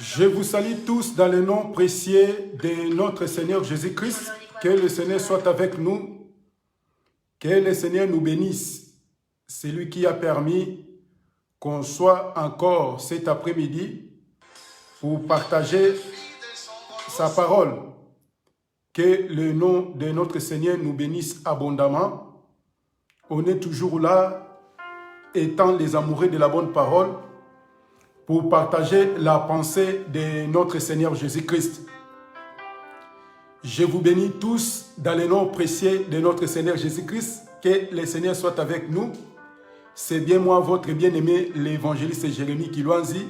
Je vous salue tous dans le nom précieux de notre Seigneur Jésus-Christ. Que le Seigneur soit avec nous. Que le Seigneur nous bénisse. C'est lui qui a permis qu'on soit encore cet après-midi pour partager sa parole. Que le nom de notre Seigneur nous bénisse abondamment. On est toujours là, étant les amoureux de la bonne parole, pour partager la pensée de notre Seigneur Jésus-Christ. Je vous bénis tous dans le nom précieux de notre Seigneur Jésus-Christ. Que le Seigneur soit avec nous. C'est bien moi, votre bien-aimé, l'évangéliste Jérémie Kilouanzi,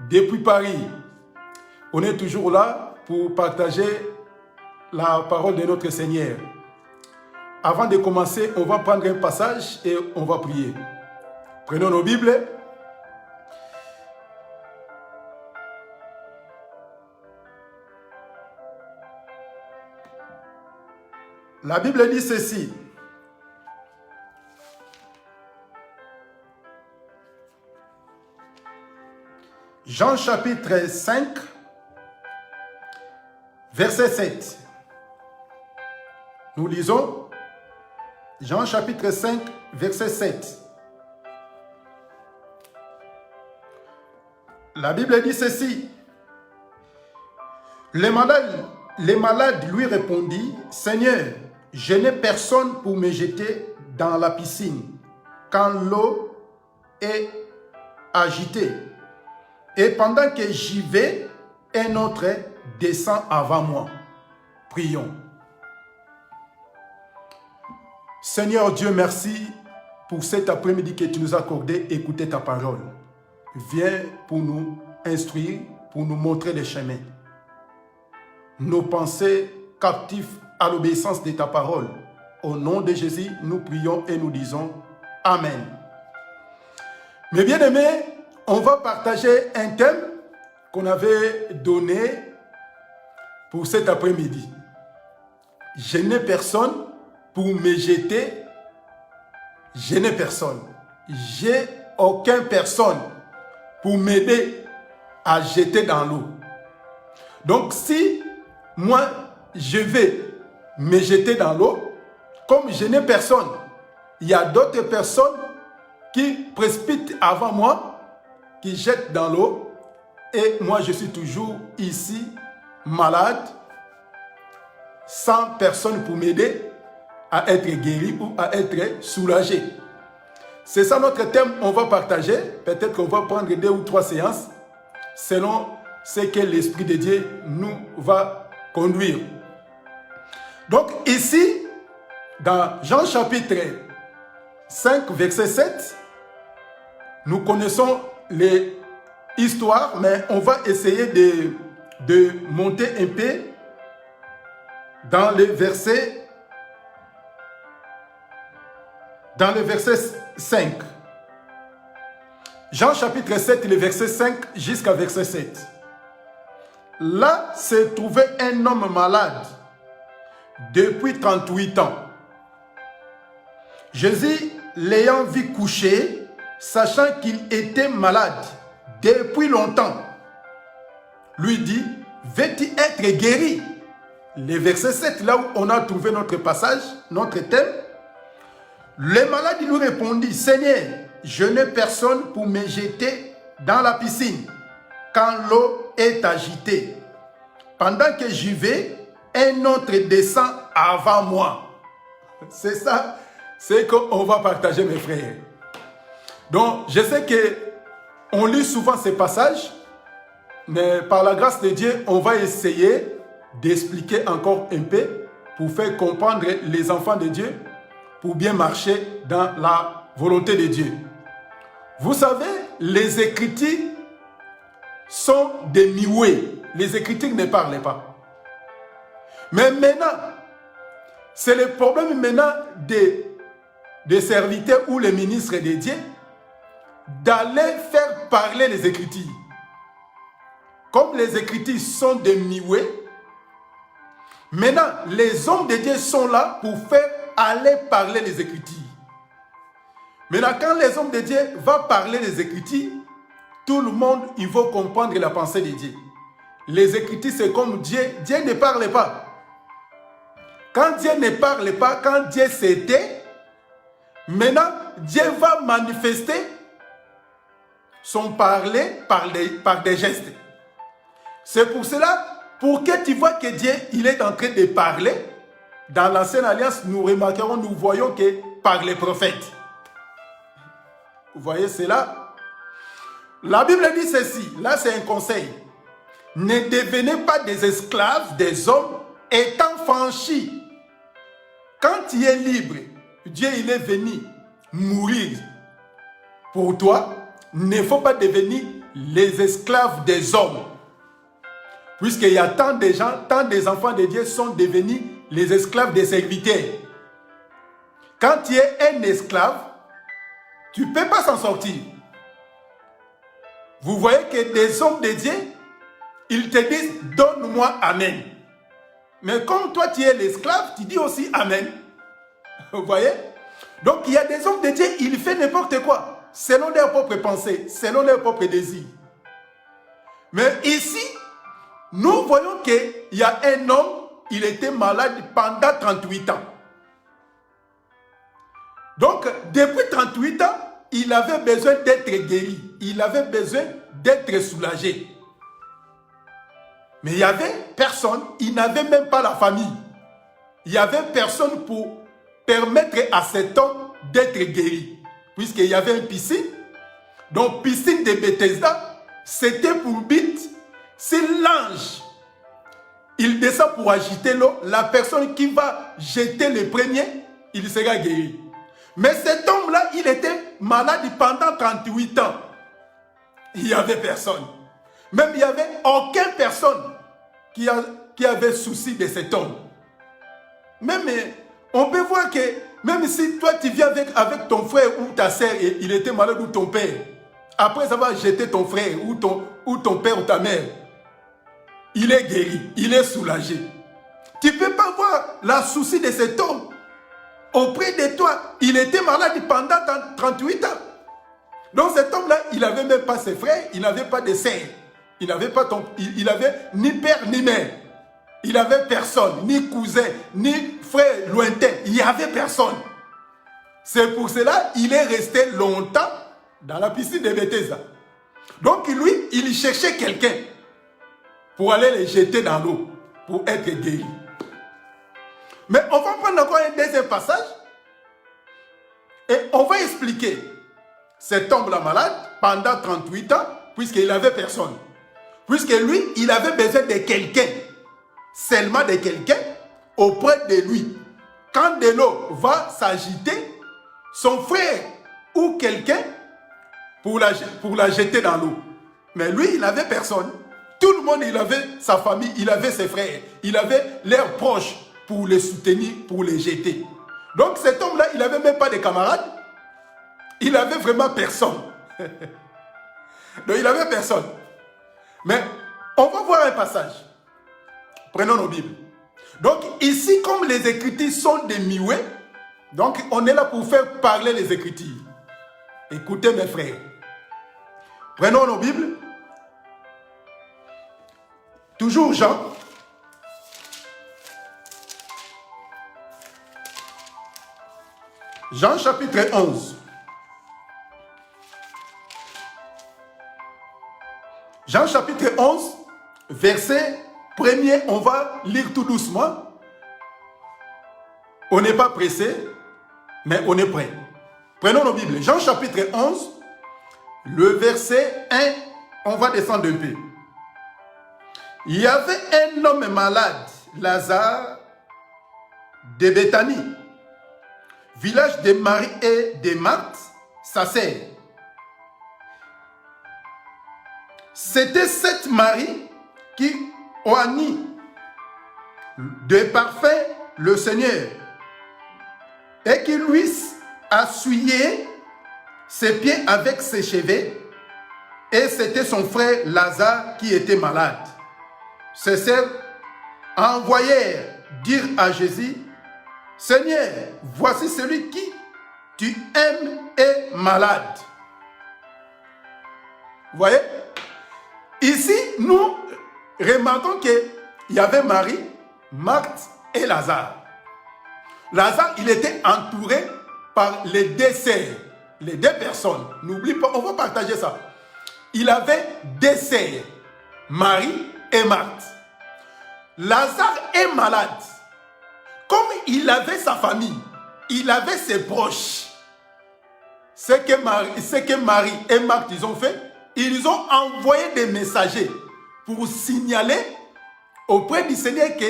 depuis Paris. On est toujours là pour partager la parole de notre Seigneur. Avant de commencer, on va prendre un passage et on va prier. Prenons nos Bibles. La Bible dit ceci. Jean chapitre 5, verset 7. Nous lisons Jean chapitre 5, verset 7. La Bible dit ceci. Les malades lui répondit, « Seigneur, je n'ai personne pour me jeter dans la piscine quand l'eau est agitée. Et pendant que j'y vais, un autre descend avant moi. » Prions. Seigneur Dieu, merci pour cet après-midi que tu nous as accordé écouter ta parole. Viens pour nous instruire, pour nous montrer les chemins. Nos pensées captives à l'obéissance de ta parole. Au nom de Jésus, nous prions et nous disons Amen. Mes bien-aimés, on va partager un thème qu'on avait donné pour cet après-midi. Je n'ai personne pour me jeter. Je n'ai personne. J'ai aucune personne pour m'aider à jeter dans l'eau. Donc si moi je vais me jeter dans l'eau, comme je n'ai personne, il y a d'autres personnes qui précipitent avant moi, qui jettent dans l'eau, et moi je suis toujours ici, malade, sans personne pour m'aider à être guéri ou à être soulagé. C'est ça notre thème, on va partager. Peut-être qu'on va prendre 2 ou 3 séances, selon ce que l'Esprit de Dieu nous va conduire. Donc ici, dans Jean chapitre 5, verset 7, nous connaissons les histoires, mais on va essayer de monter un peu dans le verset 5. Jean chapitre 7, le verset 5 jusqu'à verset 7. Là se trouvait un homme malade depuis 38 ans. Jésus, l'ayant vu coucher, sachant qu'il était malade depuis longtemps, lui dit, veux-tu être guéri? Le verset 7, là où on a trouvé notre passage, notre thème. Le malade lui répondit, Seigneur, je n'ai personne pour me jeter dans la piscine quand l'eau est agitée. Pendant que j'y vais, un autre descend avant moi. C'est ça, c'est qu'on va partager, mes frères. Donc, je sais qu'on lit souvent ces passages, mais par la grâce de Dieu, on va essayer d'expliquer encore un peu pour faire comprendre les enfants de Dieu, pour bien marcher dans la volonté de Dieu. Vous savez, les Écritures sont des mioués. Les Écritures ne parlent pas. Mais maintenant, c'est le problème maintenant des serviteurs ou les ministres de Dieu d'aller faire parler les Écritures. Comme les Écritures sont des mioués, maintenant, les hommes de Dieu sont là pour faire aller parler les Écritures. Maintenant, quand les hommes de Dieu vont parler les Écritures, tout le monde, il faut comprendre la pensée de Dieu. Les Écritures, c'est comme Dieu. Dieu ne parle pas. Quand Dieu ne parle pas, quand Dieu s'était, maintenant, Dieu va manifester son parler par des gestes. C'est pour cela, pour que tu vois que Dieu, il est en train de parler, dans l'Ancienne Alliance, nous remarquerons, nous voyons que par les prophètes. Vous voyez cela? La Bible dit ceci, là c'est un conseil. Ne devenez pas des esclaves des hommes étant franchis. Quand tu es libre, Dieu il est venu mourir pour toi. Il ne faut pas devenir les esclaves des hommes. Puisqu'il y a tant de gens, tant des enfants de Dieu sont devenus les esclaves des serviteurs. Quand tu es un esclave, tu ne peux pas s'en sortir. Vous voyez que des hommes de Dieu, ils te disent « Donne-moi Amen ». Mais comme toi tu es l'esclave, tu dis aussi « Amen ». Vous voyez? Donc il y a des hommes de Dieu, ils font n'importe quoi, selon leurs propres pensées, selon leurs propres désirs. Mais ici, nous voyons qu'il y a un homme, il était malade pendant 38 ans. Donc, depuis 38 ans, il avait besoin d'être guéri. Il avait besoin d'être soulagé. Mais il n'y avait personne, il n'avait même pas la famille. Il n'y avait personne pour permettre à cet homme d'être guéri. Puisqu'il y avait une piscine. Donc, piscine de Bethesda, c'était pour but, si l'ange, il descend pour agiter l'eau, la personne qui va jeter le premier, il sera guéri. Mais cet homme-là, il était malade pendant 38 ans. Il n'y avait personne. Même il n'y avait aucune personne qui avait souci de cet homme. Même, on peut voir que même si toi tu viens avec ton frère ou ta soeur et il était malade ou ton père, après avoir jeté ton frère ou ton père ou ta mère, il est guéri, il est soulagé. Tu ne peux pas voir la souci de cet homme. Auprès de toi, il était malade pendant 38 ans. Donc cet homme-là, il n'avait même pas ses frères, il n'avait pas de sœurs. Il n'avait ni père ni mère. Il n'avait personne, ni cousin, ni frère lointain. Il n'y avait personne. C'est pour cela qu'il est resté longtemps dans la piscine de Bethesda. Donc lui, il cherchait quelqu'un pour aller les jeter dans l'eau, pour être guéri. Mais on va prendre encore un deuxième passage et on va expliquer cet homme-là malade pendant 38 ans, puisqu'il n'avait personne. Puisque lui, il avait besoin de quelqu'un, seulement de quelqu'un auprès de lui. Quand de l'eau va s'agiter, son frère ou quelqu'un pour la jeter dans l'eau. Mais lui, il n'avait personne. Tout le monde, il avait sa famille, il avait ses frères, il avait leurs proches pour les soutenir, pour les jeter. Donc cet homme-là, il n'avait même pas de camarades. Il n'avait vraiment personne. Donc il n'avait personne. Mais on va voir un passage. Prenons nos Bibles. Donc ici, comme les Écritures sont des miouets, donc on est là pour faire parler les Écritures. Écoutez mes frères. Prenons nos Bibles. Toujours Jean. Jean chapitre 11. Jean chapitre 11, verset 1er, on va lire tout doucement. On n'est pas pressé, mais on est prêt. Prenons nos Bibles. Jean chapitre 11, le verset 1, on va descendre un peu. Il y avait un homme malade, Lazare, de Béthanie, village de Marie et de Marthe, sa sœur. C'était cette Marie qui oignit de parfum le Seigneur et qui lui assuyait ses pieds avec ses cheveux, et c'était son frère Lazare qui était malade. Ses sœurs envoyèrent dire à Jésus: Seigneur, voici celui qui tu aimes est malade. Vous voyez? Ici, nous remarquons qu'il y avait Marie, Marthe et Lazare. Lazare, il était entouré par les deux sœurs, les deux personnes. N'oublie pas, on va partager ça. Il avait deux sœurs, Marie et Marthe. Lazare est malade. Comme il avait sa famille, il avait ses proches. Ce que Marie et Marthe ils ont fait, ils ont envoyé des messagers pour signaler auprès du Seigneur que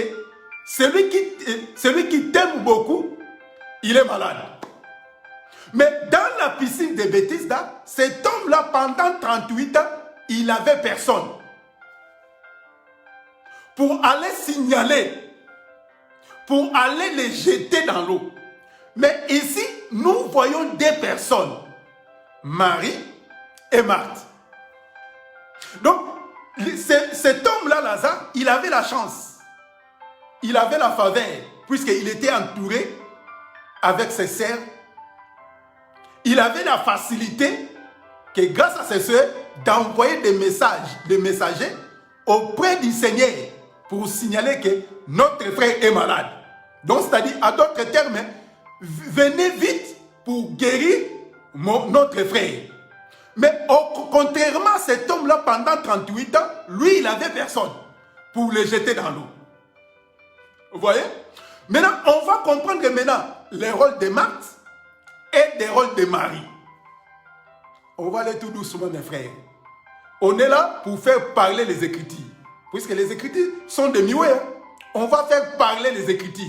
celui qui t'aime beaucoup, il est malade. Mais dans la piscine de Bethesda, cet homme-là, pendant 38 ans, il n'avait personne. Pour aller signaler, pour aller les jeter dans l'eau. Mais ici, nous voyons deux personnes, Marie et Marthe. Donc, cet homme-là, Lazare, il avait la chance. Il avait la faveur, puisqu'il était entouré avec ses sœurs. Il avait la facilité, que grâce à ses sœurs, d'envoyer des messagers auprès du Seigneur pour signaler que notre frère est malade. Donc, c'est-à-dire, à d'autres termes, venez vite pour guérir notre frère. Mais contrairement à cet homme-là, pendant 38 ans, lui, il n'avait personne pour le jeter dans l'eau. Vous voyez? Maintenant, on va comprendre maintenant les rôles de Marthe et les rôles de Marie. On va aller tout doucement, mes frères. On est là pour faire parler les Écritures. Puisque les Écritures sont des miroirs. On va faire parler les Écritures.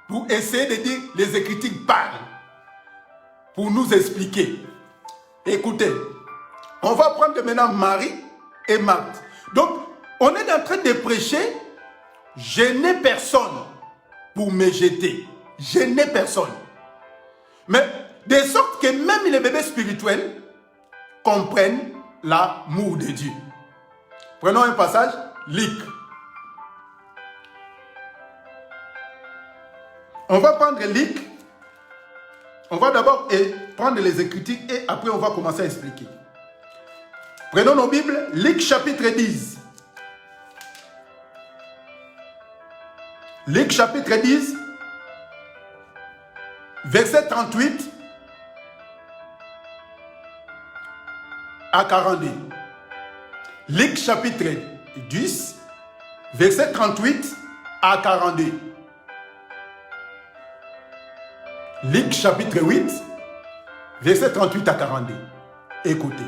Pour essayer de dire les Écritures parlent. Pour nous expliquer. Écoutez, on va prendre maintenant Marie et Marthe. Donc, on est en train de prêcher. Je n'ai personne pour me jeter. Je n'ai personne. Mais de sorte que même les bébés spirituels comprennent l'amour de Dieu. Prenons un passage, Luc. On va prendre Luc. On va d'abord prendre les Écritures et après on va commencer à expliquer. Prenons nos Bibles, Luc chapitre 10. Luc chapitre 10, verset 38 à 42. Luc chapitre 10, verset 38 à 42. Luc chapitre 8, verset 38 à 42. Écoutez.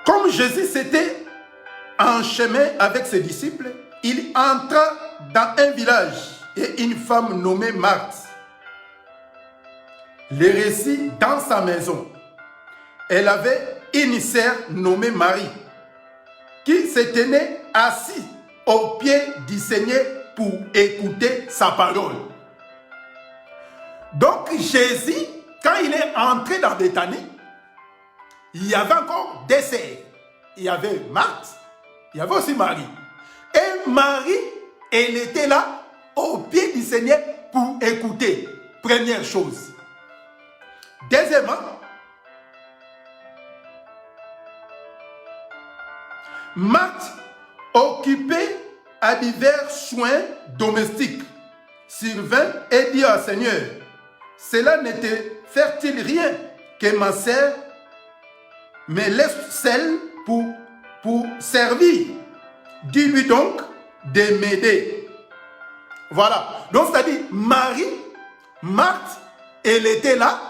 Comme Jésus s'était en chemin avec ses disciples, il entra dans un village et une femme nommée Marthe les récit dans sa maison. Elle avait une sœur nommée Marie qui se tenait assise au pied du Seigneur pour écouter sa parole. Donc Jésus, quand il est entré dans Béthanie, il y avait encore deux sœurs. Il y avait Marthe, il y avait aussi Marie. Et Marie, elle était là au pied du Seigneur pour écouter. Première chose. Deuxièmement, Marthe, occupée à divers soins domestiques, survint et dit au Seigneur, cela ne te fait-il rien que ma sœur me laisse seule pour servir? Dis-lui donc de m'aider. Voilà. Donc, c'est-à-dire, Marthe, elle était là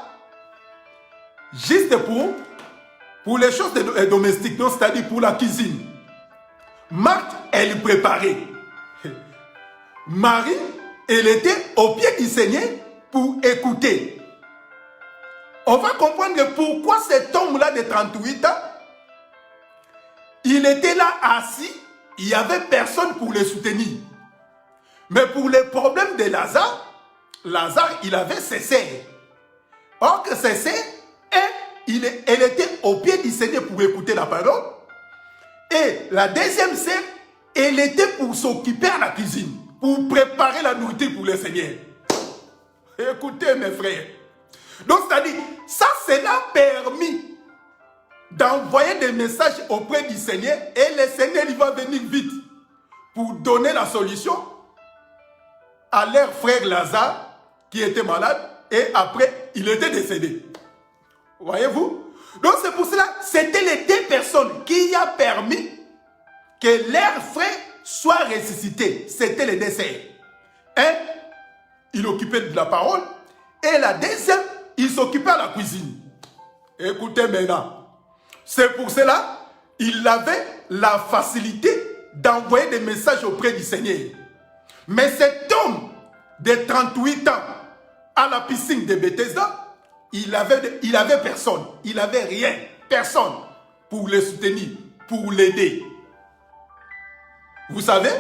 juste pour les choses domestiques, donc c'est-à-dire pour la cuisine. Marthe, elle préparait. Marie, elle était au pied du Seigneur pour écouter. On va comprendre pourquoi cet homme-là de 38 ans, il était là assis, il n'y avait personne pour le soutenir. Mais pour les problèmes de Lazare, il avait ses sœurs. Or que ses sœurs, elle était au pied du Seigneur pour écouter la parole. Et la deuxième sœur, elle était pour s'occuper à la cuisine, pour préparer la nourriture pour le Seigneur. Écoutez mes frères, Donc, c'est-à-dire, ça, cela a permis d'envoyer des messages auprès du Seigneur et le Seigneur, il va venir vite pour donner la solution à leur frère Lazare qui était malade et après, il était décédé. Voyez-vous? Donc, c'est pour cela, c'était les deux personnes qui a permis que leur frère soit ressuscité. C'était les deux sœurs. Un, il occupait de la parole et la deuxième, il s'occupait de la cuisine. Écoutez maintenant. C'est pour cela il avait la facilité d'envoyer des messages auprès du Seigneur. Mais cet homme de 38 ans à la piscine de Bethesda, il avait personne. Il n'avait rien. Personne pour le soutenir, pour l'aider. Vous savez,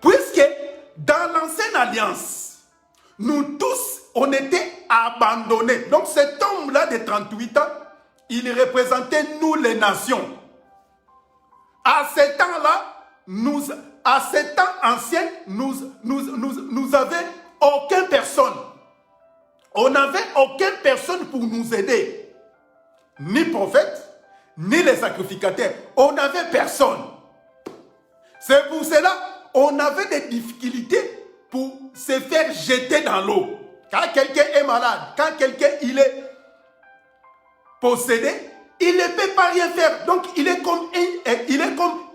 puisque dans l'ancienne alliance, nous tous, on était abandonnés. Donc cet homme-là de 38 ans, il représentait nous les nations. À ce temps-là, à ce temps ancien, nous avions aucune personne. On n'avait aucune personne pour nous aider. Ni prophète, ni les sacrificateurs. On n'avait personne. C'est pour cela qu'on avait des difficultés pour se faire jeter dans l'eau. Quand quelqu'un est malade, quand quelqu'un il est possédé, il ne peut pas rien faire. Donc, il est comme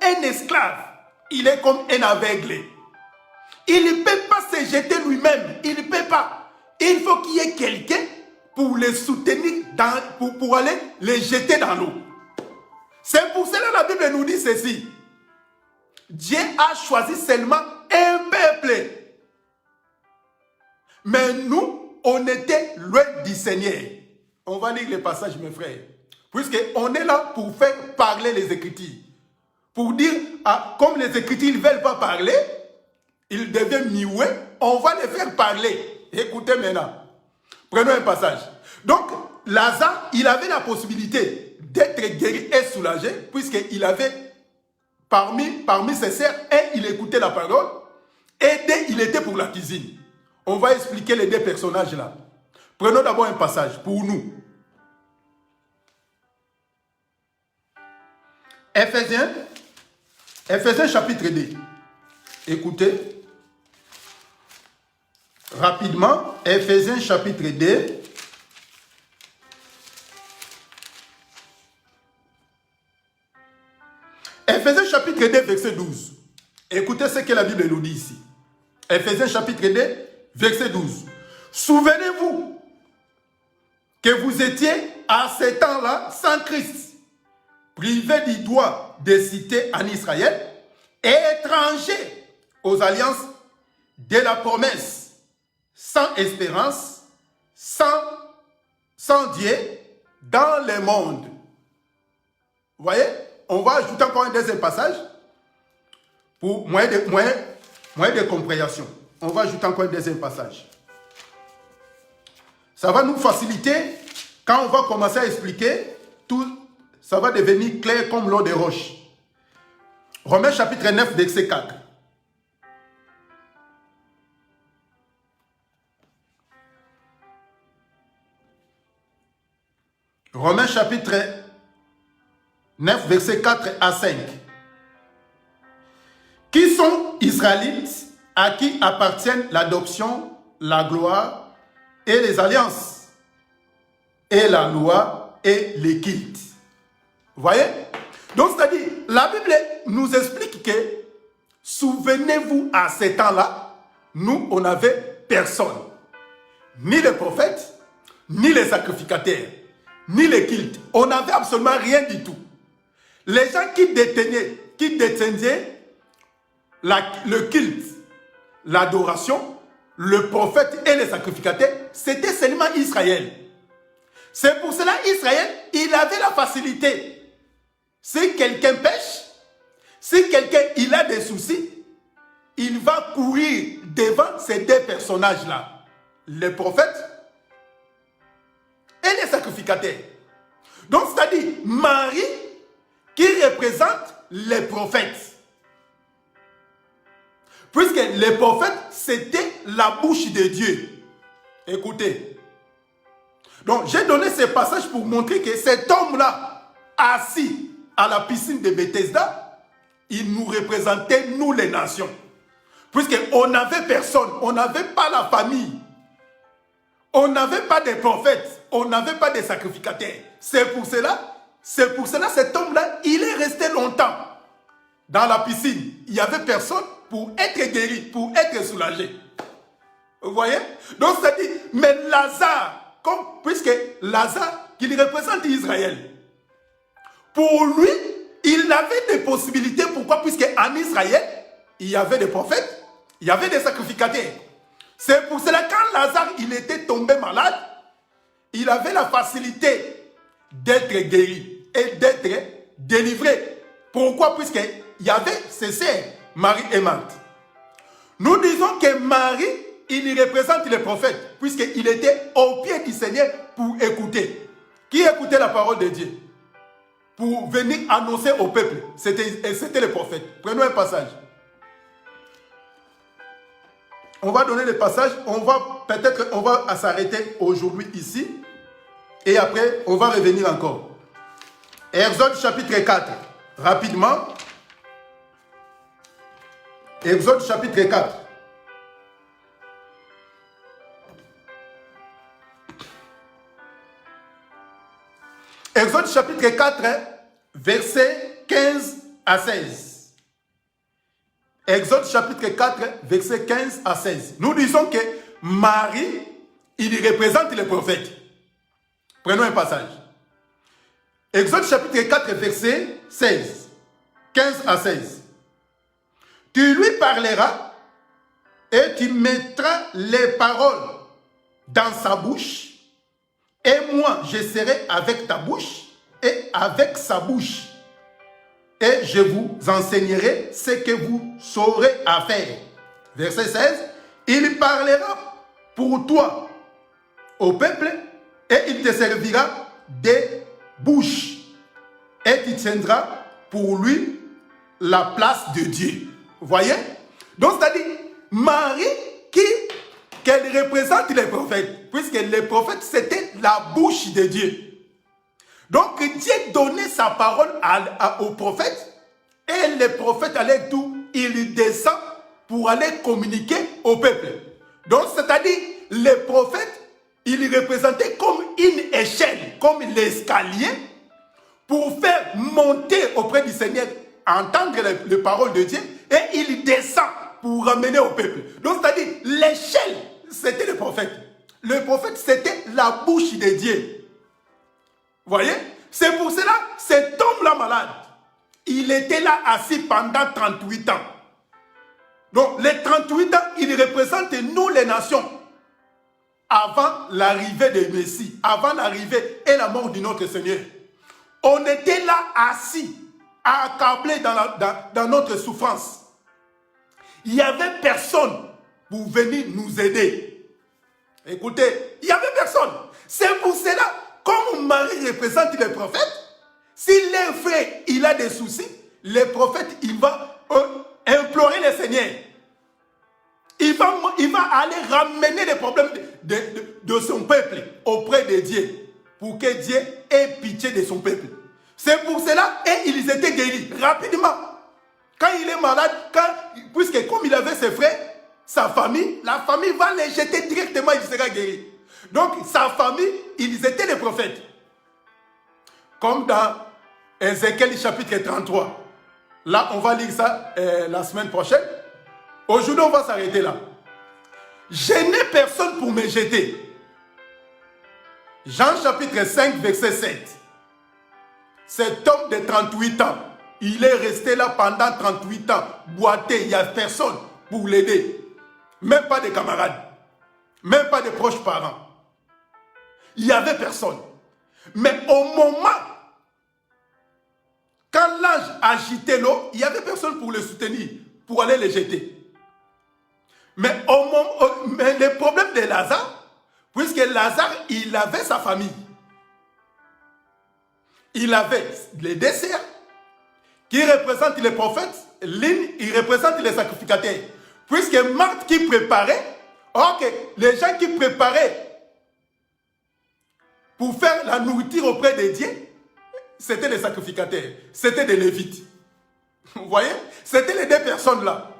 un esclave. Il est comme un aveugle. Il ne peut pas se jeter lui-même. Il ne peut pas. Il faut qu'il y ait quelqu'un pour le soutenir, pour aller le jeter dans l'eau. C'est pour cela que la Bible nous dit ceci. Dieu a choisi seulement un peuple. Mais nous, on était loin du Seigneur. On va lire le passage, mes frères. Puisqu'on est là pour faire parler les Écritures. Pour dire, comme les Écritures ne veulent pas parler, ils deviennent muets, on va les faire parler. Écoutez maintenant. Prenons un passage. Donc, Lazare, il avait la possibilité d'être guéri et soulagé, puisqu'il avait parmi ses sœurs, un, il écoutait la parole, et deux, il était pour la cuisine. On va expliquer les deux personnages là. Prenons d'abord un passage pour nous. Éphésiens chapitre 2. Écoutez. Rapidement, Éphésiens chapitre 2. Éphésiens chapitre 2, verset 12. Écoutez ce que la Bible nous dit ici. Éphésiens chapitre 2, verset 12. Souvenez-vous que vous étiez à ce temps-là sans Christ, privés du droit de cité en Israël, et étrangers aux alliances de la promesse, sans espérance, sans Dieu, dans le monde. Vous voyez? On va ajouter encore un deuxième passage pour moyen de compréhension. On va ajouter encore un deuxième passage. Ça va nous faciliter quand on va commencer à expliquer tout. Ça va devenir clair comme l'eau des roches. Romains chapitre 9, verset 4. Romains chapitre 9, verset 4 à 5. Qui sont Israélites à qui appartiennent l'adoption, la gloire et les alliances, et la loi et les cultes. Vous voyez? Donc, c'est-à-dire, la Bible nous explique que, souvenez-vous, à ce temps-là, nous, on n'avait personne. Ni les prophètes, ni les sacrificateurs, ni les cultes. On n'avait absolument rien du tout. Les gens qui détenaient le culte, l'adoration, le prophète et les sacrificateurs, c'était seulement Israël. C'est pour cela Israël, il avait la facilité. Si quelqu'un pêche, si quelqu'un il a des soucis, il va courir devant ces deux personnages-là, les prophètes et les sacrificateurs. Donc, c'est-à-dire Marie qui représente les prophètes. Puisque les prophètes, c'était la bouche de Dieu. Écoutez, Donc, j'ai donné ces passages pour montrer que cet homme-là, assis à la piscine de Bethesda, il nous représentait, nous les nations. Puisqu'on n'avait personne, on n'avait pas la famille, on n'avait pas de prophètes, on n'avait pas de sacrificateurs. C'est pour cela, cet homme-là, il est resté longtemps dans la piscine. Il n'y avait personne pour être guéri, pour être soulagé. Vous voyez? Donc, ça dit, mais Lazare, puisque Lazare, qui représente Israël, pour lui, il avait des possibilités. Pourquoi? Puisqu'en Israël, il y avait des prophètes, il y avait des sacrificateurs. C'est pour cela, quand Lazare, il était tombé malade, il avait la facilité d'être guéri et d'être délivré. Pourquoi? Puisqu'il y avait ses sœurs, Marie et Marthe. Nous disons que Marie, il représente les prophètes, puisqu'il était au pied du Seigneur pour écouter. Qui écoutait la parole de Dieu? Pour venir annoncer au peuple. C'était les prophètes. Prenons un passage. On va donner le passage. On va s'arrêter aujourd'hui ici. Et après, on va revenir encore. Exode chapitre 4. Rapidement. Exode chapitre 4. Exode chapitre 4, versets 15 à 16. Exode chapitre 4, versets 15 à 16. Nous disons que Marie, il représente les prophètes. Prenons un passage. Exode chapitre 4, verset 16. 15 à 16. Tu lui parleras et tu mettras les paroles dans sa bouche. Et moi, je serai avec ta bouche et avec sa bouche. Et je vous enseignerai ce que vous saurez à faire. Verset 16. Il parlera pour toi au peuple et il te servira des bouches. Et tu tiendras pour lui la place de Dieu. Vous voyez? Donc, c'est-à-dire, Marie qu'elle représente les prophètes, puisque les prophètes, c'était la bouche de Dieu. Donc, Dieu donnait sa parole aux prophètes, et les prophètes allaient tout, il descend pour aller communiquer au peuple. Donc, c'est-à-dire, les prophètes, ils représentaient comme une échelle, comme l'escalier, pour faire monter auprès du Seigneur, entendre les paroles de Dieu, et il descend pour ramener au peuple. Donc, c'est-à-dire, l'échelle, c'était le prophète. Le prophète, c'était la bouche de Dieu. Vous voyez? C'est pour cela, cet homme-là malade, il était là assis pendant 38 ans. Donc, les 38 ans, il représente nous, les nations, avant l'arrivée du Messie, avant l'arrivée et la mort de notre Seigneur. On était là assis, accablés dans notre souffrance. Il n'y avait personne pour venir nous aider. Écoutez, il n'y avait personne. C'est pour cela, comme Marie représente les prophètes, si les frères, il a des soucis, les prophètes, il va implorer le Seigneur. Il va aller ramener les problèmes de son peuple auprès de Dieu, pour que Dieu ait pitié de son peuple. C'est pour cela, et ils étaient guéris rapidement. Quand il est malade, puisque comme il avait ses frères, sa famille, la famille va les jeter directement, il sera guéri. Donc, sa famille, ils étaient les prophètes. Comme dans Ézéchiel chapitre 33. Là, on va lire ça la semaine prochaine. Aujourd'hui, on va s'arrêter là. Je n'ai personne pour me jeter. Jean chapitre 5, verset 7. Cet homme de 38 ans, il est resté là pendant 38 ans, boité, il n'y a personne pour l'aider. Même pas de camarades, même pas de proches parents. Il n'y avait personne. Mais au moment, quand l'ange agitait l'eau, il n'y avait personne pour le soutenir, pour aller le jeter. Mais le problème de Lazare, puisque Lazare, il avait sa famille. Il avait les desserts qui représentent les prophètes, l'une, il représente les sacrificateurs. Puisque Marthe qui préparait, ok, les gens qui préparaient pour faire la nourriture auprès des dieux, c'était les sacrificateurs, c'était des Lévites. Vous voyez? C'était les deux personnes-là.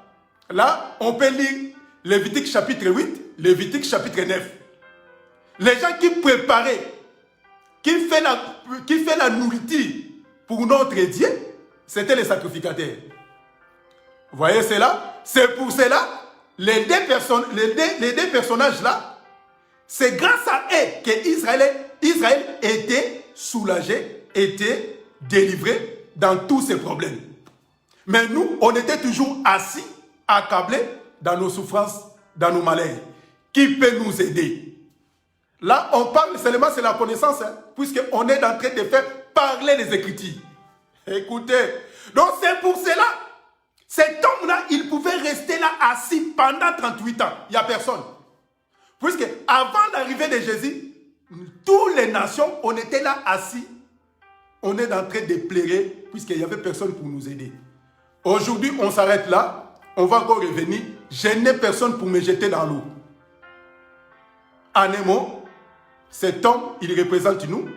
Là, on peut lire Lévitique chapitre 8, Lévitique chapitre 9. Les gens qui préparaient, qui fait la nourriture pour notre Dieu, c'était les sacrificateurs. Vous voyez cela? C'est pour cela, les deux personnages-là, c'est grâce à eux que Israël était soulagé, était délivré dans tous ses problèmes. Mais nous, on était toujours assis, accablés dans nos souffrances, dans nos malheurs. Qui peut nous aider? Là, on parle seulement, c'est la connaissance, hein, puisqu'on est en train de faire parler les Écritures. Écoutez, donc c'est pour cela, cet homme-là, il pouvait rester là assis pendant 38 ans. Il n'y a personne. Puisque avant l'arrivée de Jésus, toutes les nations, on était là assis. On est en train de pleurer, puisqu'il n'y avait personne pour nous aider. Aujourd'hui, on s'arrête là. On va encore revenir. Je n'ai personne pour me jeter dans l'eau. En un mot, cet homme, il représente nous.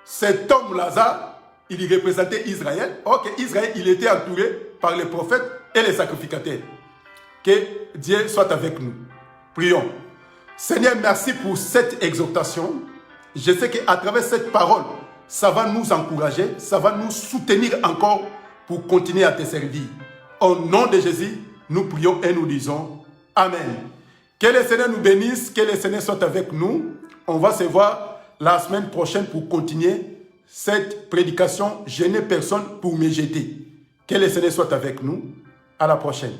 Cet homme Lazare, il représentait Israël. Ok, Israël, il était entouré par les prophètes et les sacrificateurs. Que Dieu soit avec nous. Prions. Seigneur, merci pour cette exhortation. Je sais qu'à travers cette parole, ça va nous encourager, ça va nous soutenir encore pour continuer à te servir. Au nom de Jésus, nous prions et nous disons Amen. Que le Seigneur nous bénisse, que le Seigneur soit avec nous. On va se voir la semaine prochaine pour continuer cette prédication. Je n'ai personne pour me jeter. Que le Seigneur soit avec nous. À la prochaine.